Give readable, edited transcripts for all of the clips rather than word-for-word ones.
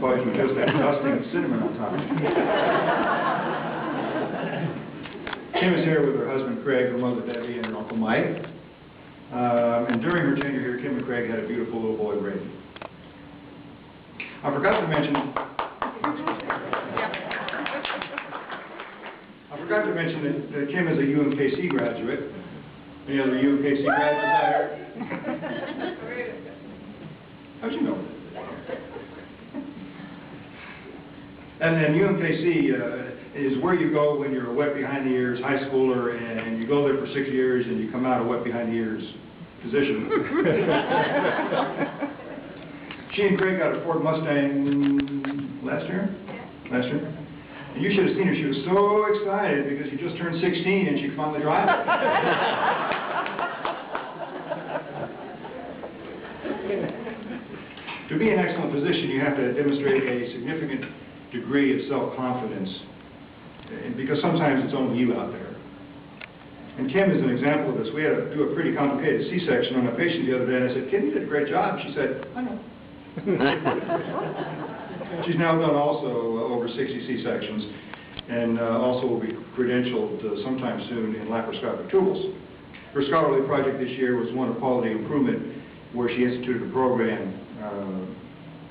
thought you just had dusting of cinnamon on top of it. Kim is here with her husband Craig, her mother Debbie, and her uncle Mike. And during her tenure here, Kim and Craig had a beautiful little boy, Brady. I forgot to mention that Kim is a UMKC graduate. Any other UMKC graduates out here? How'd you know? And then UMKC is where you go when you're a wet behind the ears high schooler, and you go there for 6 years and you come out a wet behind the ears physician. She and Craig got a Ford Mustang last year? Last year? And you should have seen her. She was so excited because she just turned 16 and she could finally drive it. To be an excellent physician, you have to demonstrate a significant degree of self-confidence, because sometimes it's only you out there. And Kim is an example of this. We had to do a pretty complicated C-section on a patient the other day, and I said, "Kim, you did a great job." She said, "I know." She's now done also over 60 C-sections, and also will be credentialed sometime soon in laparoscopic tools. Her scholarly project this year was one of quality improvement, where she instituted a program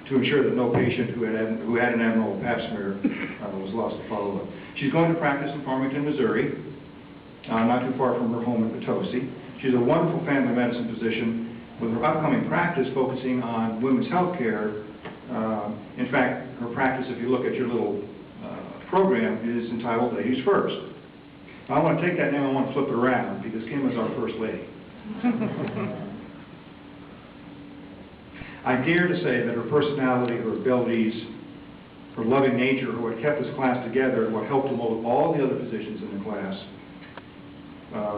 to ensure that no patient who had an abnormal pap smear was lost to follow-up. She's going to practice in Farmington, Missouri, not too far from her home in Potosi. She's a wonderful family medicine physician, with her upcoming practice focusing on women's health care. In fact, her practice, if you look at your little program, is entitled Ladies First. Now, I want to take that name and I want to flip it around, because Kim is our First Lady. I dare to say that her personality, her abilities, her loving nature are what kept this class together and what helped to mold all the other physicians in the class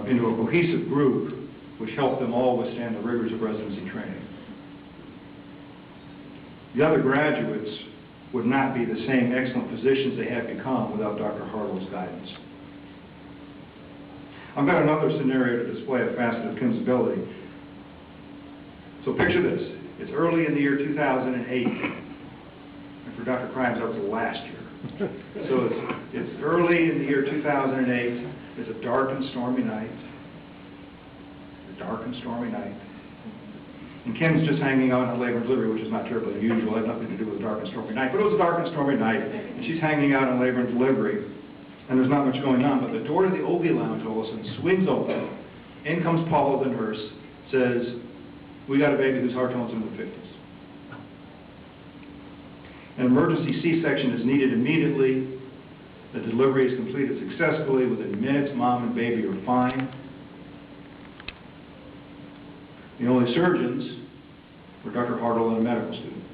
into a cohesive group, which helped them all withstand the rigors of residency training. The other graduates would not be the same excellent physicians they have become without Dr. Hartle's guidance. I've got another scenario to display a facet of Kim's ability. So picture this. It's early in the year 2008, and for Dr. Crimes, that was last year. So it's early in the year 2008. It's a dark and stormy night. And Kim's just hanging out in labor and delivery, which is not terribly unusual. It had nothing to do with a dark and stormy night. But it was a dark and stormy night, and she's hanging out in labor and delivery, and there's not much going on. But the door to the OB lounge all of a sudden swings open. In comes Paula, the nurse, says, "We got a baby whose heart tone's in the 50s. An emergency C-section is needed immediately. The delivery is completed successfully. Within minutes, mom and baby are fine. The only surgeons were Dr. Hartle and a medical student.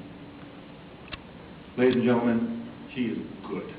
Ladies and gentlemen, she is good."